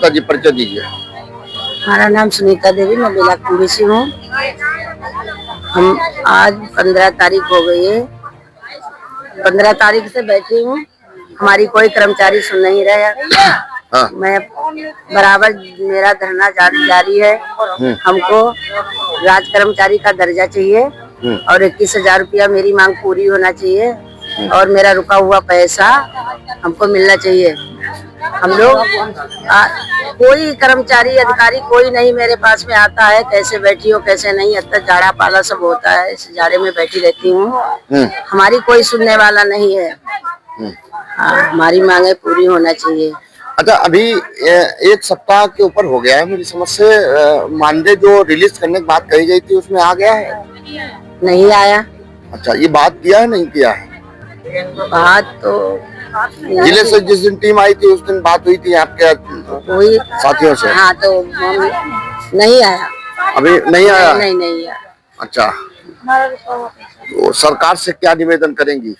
अपना जी परिचय दीजिए। हमारा नाम सुनीता देवी, मैं बेलाकुंडी से हूँ। हम आज 15 तारीख हो गई है, 15 तारीख से बैठी हूँ। हमारी कोई कर्मचारी सुन नहीं रहा। हाँ। मैं बराबर मेरा धरना जारी है। हमको राज कर्मचारी का दर्जा चाहिए और 21,000 रुपया मेरी मांग पूरी होना चाहिए और मेरा रुका हुआ पैसा हमको मिलना चाहिए। हम लोग कोई कर्मचारी अधिकारी कोई नहीं मेरे पास में आता है, कैसे बैठी हो कैसे नहीं। अब तक जाड़ा पाला सब होता है, इस जाड़े में बैठी रहती हूँ। हमारी कोई सुनने वाला नहीं है। हाँ, हमारी मांगे पूरी होना चाहिए। अच्छा, अभी 1 सप्ताह के ऊपर हो गया है मेरी समझ से। मानदेय जो रिलीज करने की बात कही गई थी उसमें आ गया है? नहीं आया। अच्छा, ये बात किया है नहीं किया है? बात तो जिले से जिस दिन टीम आई थी उस दिन बात हुई थी आपके कोई साथियों से? हाँ, तो नहीं आया। अभी नहीं आया? नहीं आया। अच्छा, तो सरकार से क्या निवेदन करेंगी?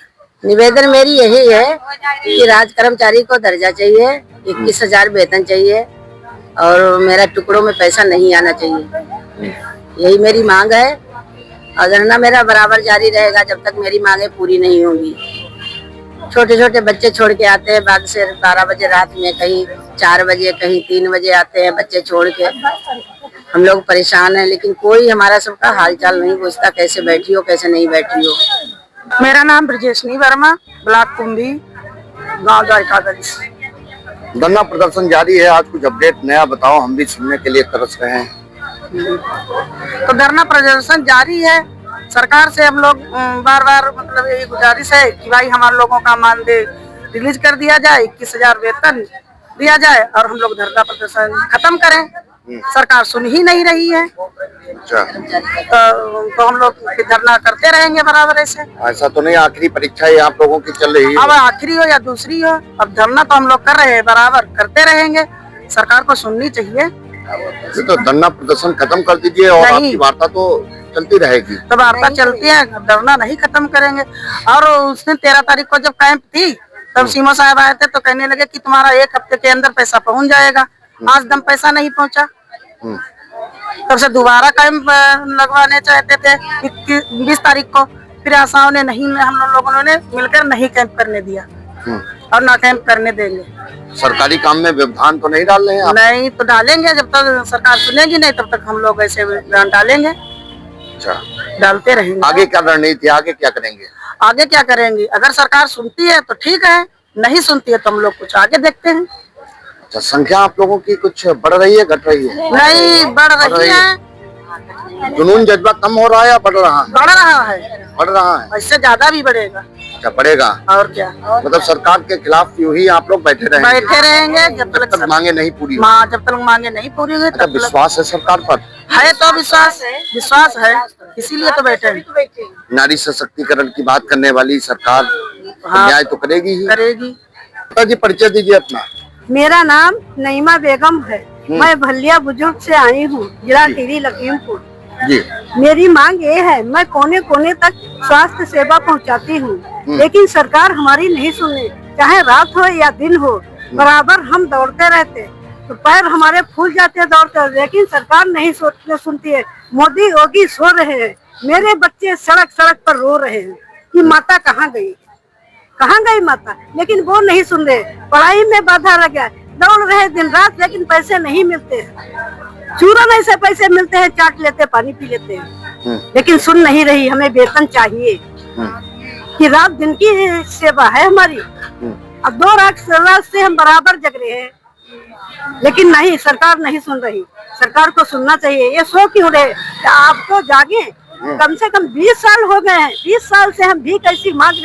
निवेदन मेरी यही है कि राज कर्मचारी को दर्जा चाहिए, 21,000 वेतन चाहिए और मेरा टुकड़ों में पैसा नहीं आना चाहिए। यही मेरी मांग है और धरना मेरा बराबर जारी रहेगा जब तक मेरी मांगे पूरी नहीं होंगी। छोटे छोटे बच्चे छोड़ के आते हैं बाग से 12 बजे रात में, कहीं 4 बजे कहीं 3 बजे आते हैं बच्चे छोड़ के। हम लोग परेशान हैं, लेकिन कोई हमारा सबका हाल चाल नहीं पूछता, कैसे बैठी हो कैसे नहीं बैठी हो। मेरा नाम ब्रजेशनी वर्मा, ब्लॉक कुंभी, गांव द्वारकागंज। धरना प्रदर्शन जारी है, आज कुछ अपडेट नया बताओ, हम भी सुनने के लिए तरस रहे हैं। तो धरना प्रदर्शन जारी है। सरकार से हम लोग बार बार मतलब यही गुजारिश है कि भाई हमारे लोगों का मानदेय रिलीज कर दिया जाए, 21,000 वेतन दिया जाए और हम लोग धरना प्रदर्शन खत्म करें। सरकार सुन ही नहीं रही है। अच्छा, तो हम लोग धरना करते रहेंगे बराबर ऐसे। ऐसा तो नहीं आखिरी परीक्षा ही आप लोगों की चल रही है? अब आखिरी हो या दूसरी हो, अब धरना तो हम लोग कर रहे हैं, बराबर करते रहेंगे। सरकार को सुननी चाहिए। तो धरना प्रदर्शन खत्म कर दीजिए और आपकी वार्ता तो चलती रहेगी। तो वार्ता चलती है, धरना नहीं खत्म करेंगे। और उस दिन 13 तारीख को जब कैंप थी तब सीमा साहब आए थे तो कहने लगे कि तुम्हारा 1 हफ्ते के अंदर पैसा पहुंच जाएगा। आज दम पैसा नहीं पहुंचा। तब से दोबारा कैंप लगवाने चाहते थे 20 तारीख को, फिर आशाओं ने नहीं, हम लोगों ने मिलकर नहीं कैंप करने दिया और ना कैंप करने देंगे। सरकारी काम में व्यवधान तो नहीं डाल रहे हैं आप? नहीं तो डालेंगे, जब तक सरकार सुनेगी नहीं तब तक हम लोग ऐसे डालेंगे। अच्छा, डालते रहेंगे। आगे क्या रणनीति, आगे क्या करेंगे? आगे क्या करेंगे, अगर सरकार सुनती है तो ठीक है, नहीं सुनती है तो हम लोग कुछ आगे देखते हैं। अच्छा, संख्या आप लोगों की कुछ बढ़ रही है घट रही है? नहीं, बढ़ रही है। जुनून जज्बा कम हो रहा है या बढ़ रहा है? बढ़ रहा है। बढ़ रहा है, इससे ज्यादा भी बढ़ेगा। क्या बढ़ेगा? और क्या, मतलब सरकार के खिलाफ यूं ही आप लोग बैठे रहेंगे जब तक मांगे नहीं पूरी हो? जब तक मांगे नहीं पूरी हुई। अच्छा, विश्वास है सरकार पर? है तो विश्वास है, इसीलिए तो बैठे हैं। नारी सशक्तिकरण की बात करने वाली सरकार न्याय तो करेगी ही। करेगी। जी, परिचय दीजिए अपना। मेरा नाम नईमा बेगम है। मैं भलिया बुजुर्ग से आई हूँ, जिला टिहरी लखीमपुर जी। मेरी मांग ये है, मैं कोने कोने तक स्वास्थ्य सेवा पहुँचाती हूँ, लेकिन सरकार हमारी नहीं सुनती। चाहे रात हो या दिन हो, बराबर हम दौड़ते रहते, तो पैर हमारे फूल जाते दौड़ते, लेकिन सरकार नहीं सुनती है। मोदी योगी सो रहे हैं, मेरे बच्चे सड़क सड़क पर रो रहे हैं कि माता कहाँ गई, कहाँ गई माता, लेकिन वो नहीं सुन रहे। पढ़ाई में बाधा लग गया, दौड़ रहे दिन रात, लेकिन पैसे नहीं मिलते हैं। चूरन ऐसे पैसे मिलते हैं, चाट लेते पानी पी लेते हैं, लेकिन सुन नहीं रही। हमें वेतन चाहिए कि रात दिन की सेवा है हमारी। अब 2 रात से हम बराबर जग रहे हैं, लेकिन नहीं, सरकार नहीं सुन रही। सरकार को सुनना चाहिए। ये सो क्यों रहे, आपको जागे। कम से कम 20 साल हो गए हैं, 20 साल से हम भीख ऐसी मांग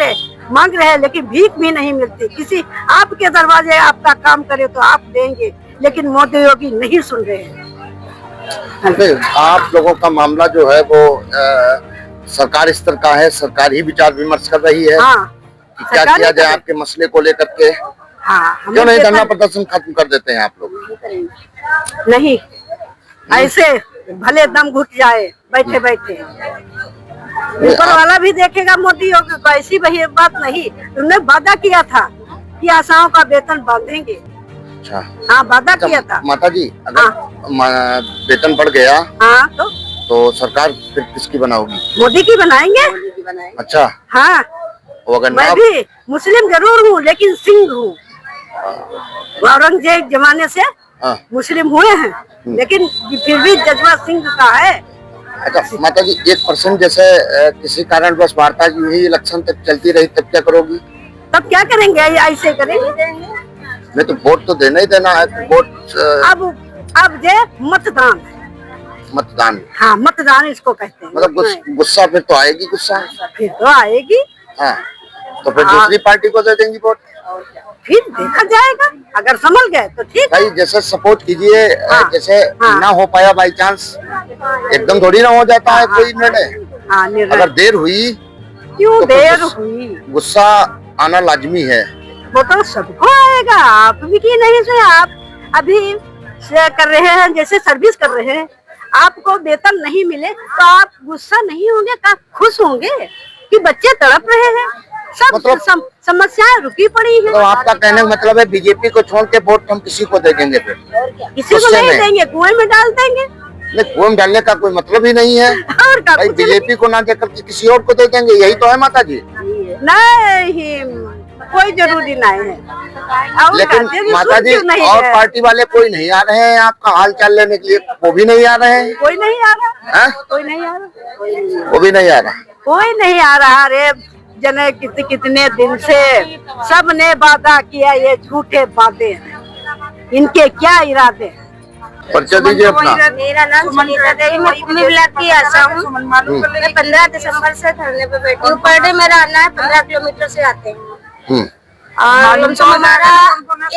रहे हैं, लेकिन भीख भी नहीं मिलती। किसी आपके दरवाजे आपका काम करे तो आप देंगे, लेकिन मोदी योगी नहीं सुन रहे हैं। आप लोगों का मामला जो है वो सरकार स्तर का है, सरकार ही विचार विमर्श कर रही है। हाँ, कि क्या किया जाए आपके मसले को लेकर के? हाँ, क्यों नहीं धरना प्रदर्शन खत्म कर देते हैं आप लोग? नहीं, ऐसे भले दम घुट जाए बैठे बैठे। ऊपर वाला भी देखेगा मोदी योगी को। ऐसी वही बात नहीं, उन्होंने वादा किया था कि आशाओं का वेतन बांधेंगे। अच्छा हाँ वादा किया था। माता जी, अगर वेतन बढ़ गया हाँ तो सरकार फिर किसकी बनाओगी? मोदी की बनाएंगे। अच्छा, हाँ वो अगर मैं ना भी मुस्लिम जरूर हूँ लेकिन सिंह हूँ। औरंगजेब जमाने से हाँ। मुस्लिम हुए हैं लेकिन फिर भी जज्बा सिंह का है। अच्छा माता जी, 1% जैसे किसी कारण बस वार्ता की यही इलेक्शन तक चलती रही तब क्या करोगी? तब क्या करेंगे? ऐसे करेंगे। नहीं तो वोट तो देना ही देना है, तो वोट अब जे मतदान। मतदान, हाँ मतदान इसको कहते हैं। मतलब गुस्सा फिर तो आएगी, गुस्सा फिर तो आएगी। हाँ, तो फिर दूसरी पार्टी को दे देंगी वोट। फिर देखा जाएगा, अगर संभल गए तो ठीक है। भाई जैसे सपोर्ट कीजिए, हाँ, जैसे हाँ, ना हो पाया बाई चांस, एकदम थोड़ी ना हो जाता है कोई निर्णय। हाँ निर्णय अगर देर हुई क्यों तो फिर देर हुई, गुस्सा आना लाजमी है। वो तो सबको आएगा। आप भी की नहीं से आप अभी से कर रहे हैं, जैसे सर्विस कर रहे हैं, आपको वेतन नहीं मिले तो आप गुस्सा नहीं होंगे, का खुश होंगे कि बच्चे तड़प रहे हैं। सब मतलब समस्याएं रुकी पड़ी है। तो आपका कहने का मतलब है बीजेपी को छोड़ के वोट हम किसी को दे देंगे? फिर किसी को नहीं देंगे, कुएं में डाल देंगे। नहीं, कुएं में डालने का कोई मतलब ही नहीं है। और का भाई बीजेपी को ना देकर के किसी और को दे देंगे, यही तो है माता जी। नहीं, कोई जरूरी नहीं है। लेकिन माता जी और पार्टी वाले कोई नहीं आ रहे हैं आपका हाल चाल लेने के लिए? वो भी नहीं आ रहे हैं? कोई नहीं आ रहा है? कोई नहीं आ रहा, वो भी नहीं आ रहा, कोई नहीं आ रहा। अरे जने कितने दिन से सबने वादा किया, ये झूठे वादे हैं, इनके क्या इरादे हैं? परिचय दीजिए अपना। मेरा नाम सुनीता देवी, मैं कुम्भी ब्लॉक की आशा हूँ। मैं 15 दिसंबर से धरने पे बैठी हूँ। पर डे मेरा आना है, 15 किलोमीटर से आते हैं और तो हमारा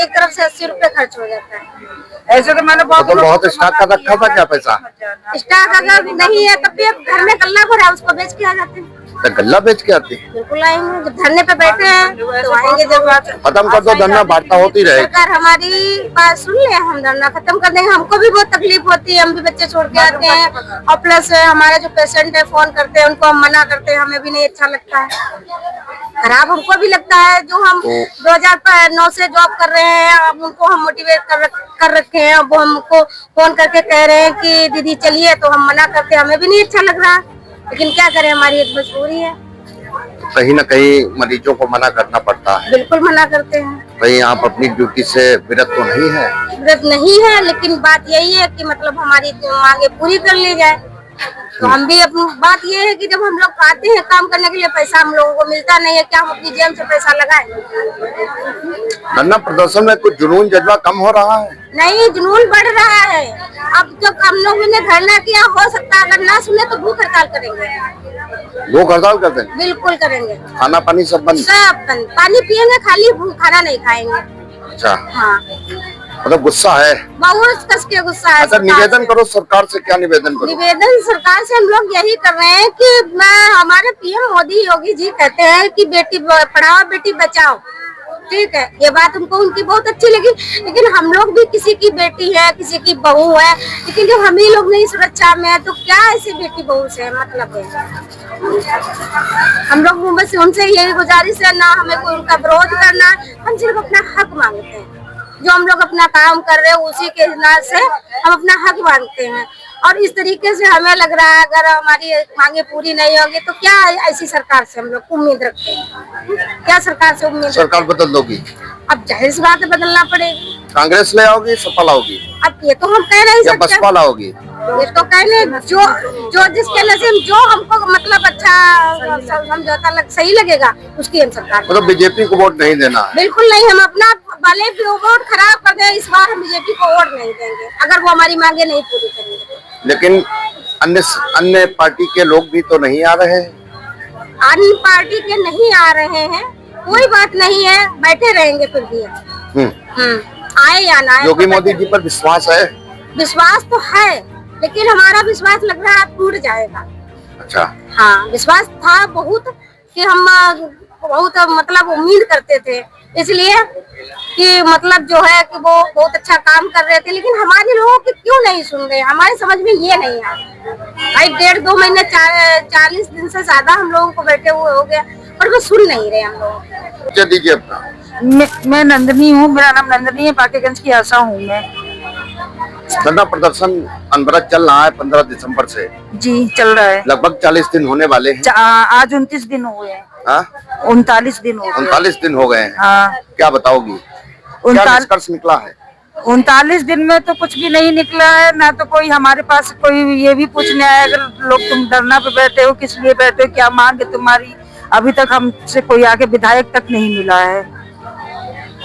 एक तरफ से 80 रुपए खर्च हो जाता है। ऐसे तो मैंने तो बहुत स्टॉक का रखा था क्या पैसा? स्टॉक अगर नहीं है तब भी अब घर में गल्ला भरा है, उसको बेच के आ जाते हैं। तो गल्ला बेच के आते? बिल्कुल आएंगे, जब धरने पे बैठे हैं तो आएंगे जब खत्म कर दो, धरना वार्ता होती रहेगी। सरकार हमारी बात सुन ले, हम धरना खत्म कर देंगे। हमको भी बहुत तकलीफ होती है, हम भी बच्चे छोड़ के आते हैं और प्लस हमारे जो पेशेंट है फोन करते हैं, उनको हम मना करते हैं, हमें भी नहीं अच्छा लगता है, खराब हमको भी लगता है। जो हम 2009 से जॉब कर रहे हैं, अब उनको हम मोटिवेट कर रखे हैं, अब वो हमको फोन करके कह रहे हैं कि दीदी चलिए, तो हम मना करते हैं, हमें भी नहीं अच्छा लग रहा है, लेकिन क्या करें, हमारी एक मजबूरी है। कहीं न कहीं मरीजों को मना करना पड़ता है। बिल्कुल मना करते हैं। कहीं आप अपनी ड्यूटी से विरत तो नहीं है? विरत नहीं है, लेकिन बात यही है कि मतलब हमारी मांगे पूरी कर ली जाए। तो हम भी अपनी बात ये है कि जब हम लोग आते हैं काम करने के लिए, पैसा हम लोगों को मिलता नहीं है, क्या हम अपनी जेब से पैसा लगाएं? धरना प्रदर्शन में कुछ जुनून जज्बा कम हो रहा है? नहीं, जुनून बढ़ रहा है। अब जब हम लोगों ने धरना किया, हो सकता है अगर ना सुने तो भूख हड़ताल करेंगे। भूख हड़ताल कर देंगे? बिल्कुल करेंगे। खाना पानी सब बंद? सब बंद। पानी पियेंगे खाली, खाना नहीं खाएंगे। अच्छा, हाँ, मतलब गुस्सा है, बहुत कस के गुस्सा है। अच्छा, निवेदन करो सरकार से। क्या निवेदन करो? निवेदन सरकार से हम लोग यही कर रहे हैं कि हमारे पीएम मोदी योगी जी कहते हैं कि बेटी पढ़ाओ बेटी बचाओ, ठीक है, ये बात हमको उनकी बहुत अच्छी लगी। लेकिन हम लोग भी किसी की बेटी है, किसी की बहू है, लेकिन जब हम ही लोग नहीं सुरक्षा में है तो क्या ऐसी बेटी बहू से मतलब है? हम लोग बस उनसे यही गुजारिश है, ना हमें कोई उनका विरोध करना, हम सिर्फ अपना हक मांगते हैं। जो हम लोग अपना काम कर रहे हैं उसी के हिसाब से हम अपना हक मांगते हैं। और इस तरीके से हमें लग रहा है अगर हमारी मांगे पूरी नहीं होगी तो क्या ऐसी सरकार से हम लोग उम्मीद रखते हैं? क्या सरकार से उम्मीद? सरकार बदल दोगी? अब जाहिर सी बात है बदलना पड़ेगी। कांग्रेस ले आओगी, सपा लाओगी? अब ये तो हम कह नहीं या सकते, बसपा लाओगी? ये तो कहने जो जिसके नसीब जो हमको मतलब अच्छा समझौता सही लगेगा उसकी हम सरकार। मतलब बीजेपी को वोट नहीं देना है? बिल्कुल नहीं, हम अपना भले भी वोट खराब कर दें, इस बार हम बीजेपी को वोट नहीं देंगे अगर वो हमारी मांगे नहीं पूरी करेंगे। लेकिन अन्य पार्टी के लोग भी तो नहीं आ रहे हैं? अन्य पार्टी के नहीं आ रहे हैं, कोई बात नहीं है, बैठे रहेंगे फिर भी। आए या ना आए, योगी मोदी जी पर विश्वास है? विश्वास तो है, लेकिन हमारा विश्वास लग रहा है टूट जाएगा। अच्छा, हाँ, विश्वास था बहुत कि हम बहुत मतलब उम्मीद करते थे, इसलिए कि मतलब जो है कि वो बहुत अच्छा काम कर रहे थे, लेकिन हमारे लोगों की क्यों नहीं सुन रहे? हमारे समझ में ये नहीं आ रहा। भाई 1.5-2 महीने 40 दिन से ज्यादा हम लोगों को बैठे हुए हो गया, पर वो सुन नहीं रहे हम लोग। दीजिए अपना। मैं नंदनी हूँ, मेरा नाम नंदनी है, पाकेगंज की आशा हूँ मैं। धरना प्रदर्शन अनवरत चल रहा है 15 दिसंबर से। जी चल रहा है। लगभग 40 दिन होने वाले हैं। आज 29 दिन हुए हैं। 39 दिन हो गए। 39 दिन हो गए हैं। हाँ। क्या बताओगी, क्या निष्कर्ष निकला है? 39 दिन में तो कुछ भी नहीं निकला है, ना तो कोई हमारे पास कोई ये भी पूछने आया अगर लोग तुम धरना पे बैठे हो किस लिए बैठे हो, क्या मांग है तुम्हारी। अभी तक हमसे कोई आगे विधायक तक नहीं मिला है।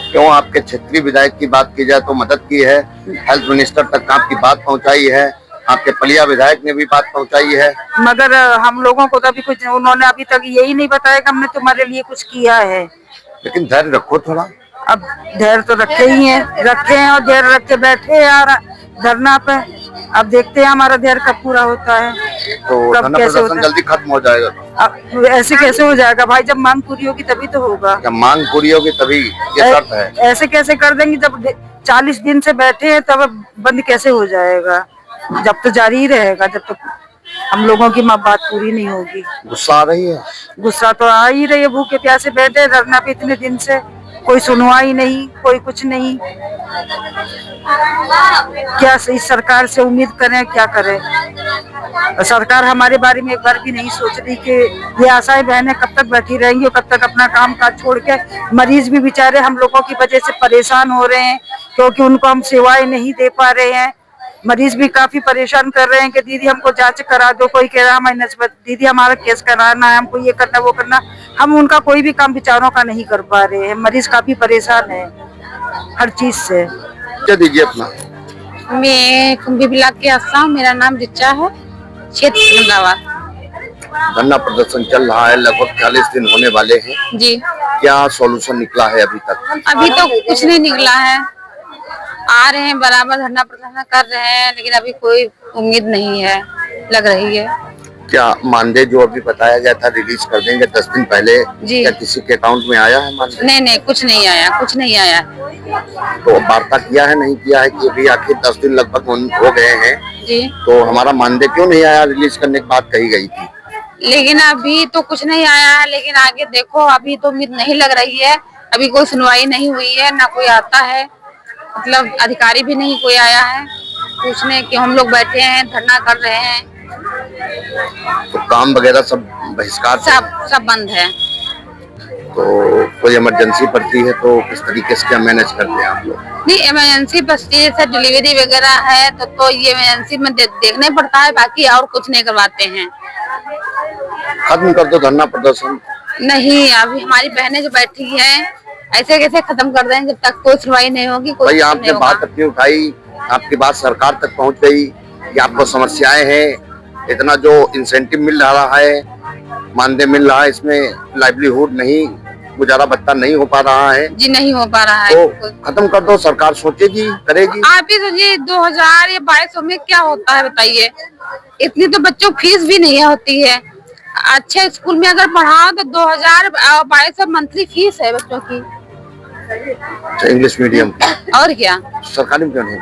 क्यों, आपके क्षेत्रीय विधायक की बात की जाए तो मदद की है, हेल्थ मिनिस्टर तक आपकी बात पहुंचाई है, आपके पलिया विधायक ने भी बात पहुंचाई है, मगर हम लोगों को तो अभी कुछ उन्होंने अभी तक यही नहीं बताया कि हमने तुम्हारे लिए कुछ किया है। लेकिन धैर्य रखो थोड़ा। अब धैर्य तो रखे हैं और धैर्य रख के बैठे हैं यार धरना पे। अब देखते हैं हमारा धैर्य कब पूरा होता है, तो धरना प्रदर्शन जल्दी खत्म हो जाएगा। अब ऐसे कैसे हो जाएगा भाई, जब मांग पूरी होगी तभी तो होगा। जब मांग पूरी होगी तभी, ये शर्त है। ऐसे कैसे कर देंगे, जब 40 दिन से बैठे हैं तब बंद कैसे हो जाएगा। जब तो जारी ही रहेगा, जब तक हम लोगों की बात पूरी नहीं होगी। गुस्सा आ रही है? गुस्सा तो आ ही रही है, भूखे प्यासे बैठे धरना पे इतने दिन से, कोई सुनवाई नहीं, कोई कुछ नहीं। क्या इस सरकार से उम्मीद करें, क्या करें। सरकार हमारे बारे में एक बार भी नहीं सोच रही कि ये आशाएं बहनें कब तक बैठी रहेंगी और कब तक अपना काम काज छोड़ के। मरीज भी बेचारे हम लोगों की वजह से परेशान हो रहे हैं क्योंकि उनको हम सेवाएं नहीं दे पा रहे हैं। मरीज भी काफी परेशान कर रहे हैं कि दीदी हमको जांच करा दो, कोई कह रहा है हमारी नस्बत, दीदी हमारा केस कराना है, हमको ये करना वो करना। हम उनका कोई भी काम बेचारों का नहीं कर पा रहे हैं। मरीज काफी परेशान है हर चीज से। क्या दीजिए अपना? मैं कुंभी ब्लॉक की आशा हूँ, मेरा नाम रिचा है, क्षेत्र अहमदाबाद। धरना प्रदर्शन चल रहा है, लगभग 40 दिन होने वाले हैं जी। क्या सॉल्यूशन निकला है अभी तक? अभी तो कुछ नहीं निकला है, आ रहे हैं बराबर धरना प्रदर्शन कर रहे हैं, लेकिन अभी कोई उम्मीद नहीं है लग रही है। क्या मानदेय जो अभी बताया गया था रिलीज कर देंगे 10 दिन पहले, क्या किसी के अकाउंट में आया है मानदेय? नहीं, कुछ नहीं आया, कुछ नहीं आया। तो वार्ता किया है, नहीं किया है कि अभी आखिर 10 दिन लगभग हो गए हैं जी, तो हमारा मानदेय क्यों नहीं आया? रिलीज करने की बात कही गई थी, लेकिन अभी तो कुछ नहीं आया है। लेकिन आगे देखो, अभी तो उम्मीद नहीं लग रही है, अभी कोई सुनवाई नहीं हुई है, ना कोई आता है, मतलब अधिकारी भी नहीं कोई आया है पूछने कि हम लोग बैठे हैं धरना कर रहे हैं। तो काम वगैरह सब बहिष्कार, सब बंद है। तो कोई इमरजेंसी पड़ती है तो किस तरीके से क्या मैनेज करते हैं आप लोग? नहीं, इमरजेंसी बचती है, जैसे डिलीवरी वगैरह है तो ये इमरजेंसी में देखने पड़ता है, बाकी और कुछ नहीं करवाते हैं। खत्म कर दो धरना प्रदर्शन। नहीं, अभी हमारी बहनें जो बैठी हैं ऐसे कैसे खत्म कर दें जब तक कोई सुनवाई नहीं होगी। भाई आपने बात अपनी उठाई, आपकी बात सरकार तक पहुंच गई कि आपको समस्याएं हैं, इतना जो इंसेंटिव मिल रहा है, मानदेय मिल रहा है, इसमें लाइवलीहुड नहीं, गुजारा भत्ता नहीं हो पा रहा है जी, नहीं हो पा रहा है। तो खत्म कर दो, सरकार सोचेगी, करेगी। आप ही सोचिए 2000 या 2200 में क्या होता है बताइए। इतनी तो बच्चों की फीस भी नहीं होती है। अच्छे स्कूल में अगर पढ़ाओ तो 2000 2200 मंथली फीस है बच्चों की। इंग्लिश मीडियम और क्या, सरकारी में क्यों नहीं?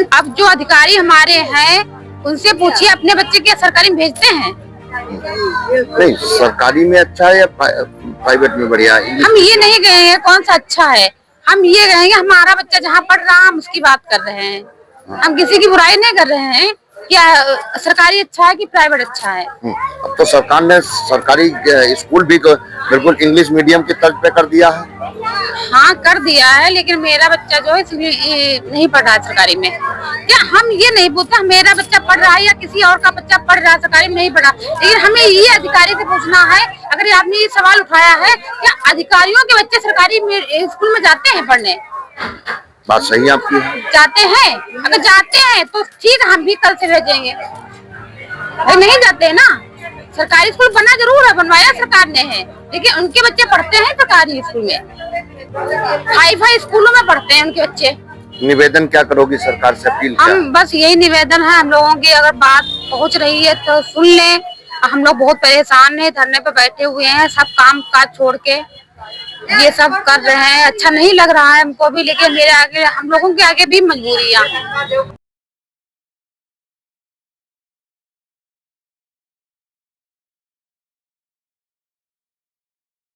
अब जो अधिकारी हमारे हैं उनसे पूछिए अपने बच्चे क्या सरकारी में भेजते हैं? नहीं, सरकारी में अच्छा है या प्राइवेट में बढ़िया है? हम ये नहीं गए हैं कौन सा अच्छा है, हम ये कहेंगे हमारा बच्चा जहाँ पढ़ रहा है हम उसकी बात कर रहे हैं। हम किसी की बुराई नहीं कर रहे हैं, क्या सरकारी अच्छा है कि प्राइवेट अच्छा है। अब तो सरकार ने सरकारी स्कूल भी बिल्कुल इंग्लिश मीडियम की तर्ज पे कर दिया है। हाँ कर दिया है, लेकिन मेरा बच्चा जो है नहीं पढ़ रहा है सरकारी में। क्या हम ये नहीं पूछते मेरा बच्चा पढ़ रहा है या किसी और का बच्चा पढ़ रहा है सरकारी में नहीं पढ़ा, लेकिन हमें ये अधिकारी से पूछना है। अगर आपने ये सवाल उठाया है क्या अधिकारियों के बच्चे सरकारी स्कूल में जाते हैं पढ़ने? बात सही है आपकी। जाते हैं, अगर जाते हैं तो ठीक, हम भी कल से भेजेंगे। अगर नहीं जाते हैं ना, सरकारी स्कूल बना जरूर है, बनवाया सरकार ने है, लेकिन उनके बच्चे पढ़ते हैं सरकारी स्कूल में, हाई स्कूलों में पढ़ते हैं उनके बच्चे। निवेदन क्या करोगी सरकार से, अपील क्या? हम बस यही निवेदन है हम लोगों की, अगर बात पहुंच रही है तो सुन लें। हम लोग बहुत परेशान हैं, धरने पे बैठे हुए हैं, सब काम काज छोड़ के ये सब कर रहे हैं। अच्छा नहीं लग रहा है हमको भी, लेकिन मेरे आगे हम लोगों के आगे भी मजबूरियां हैं।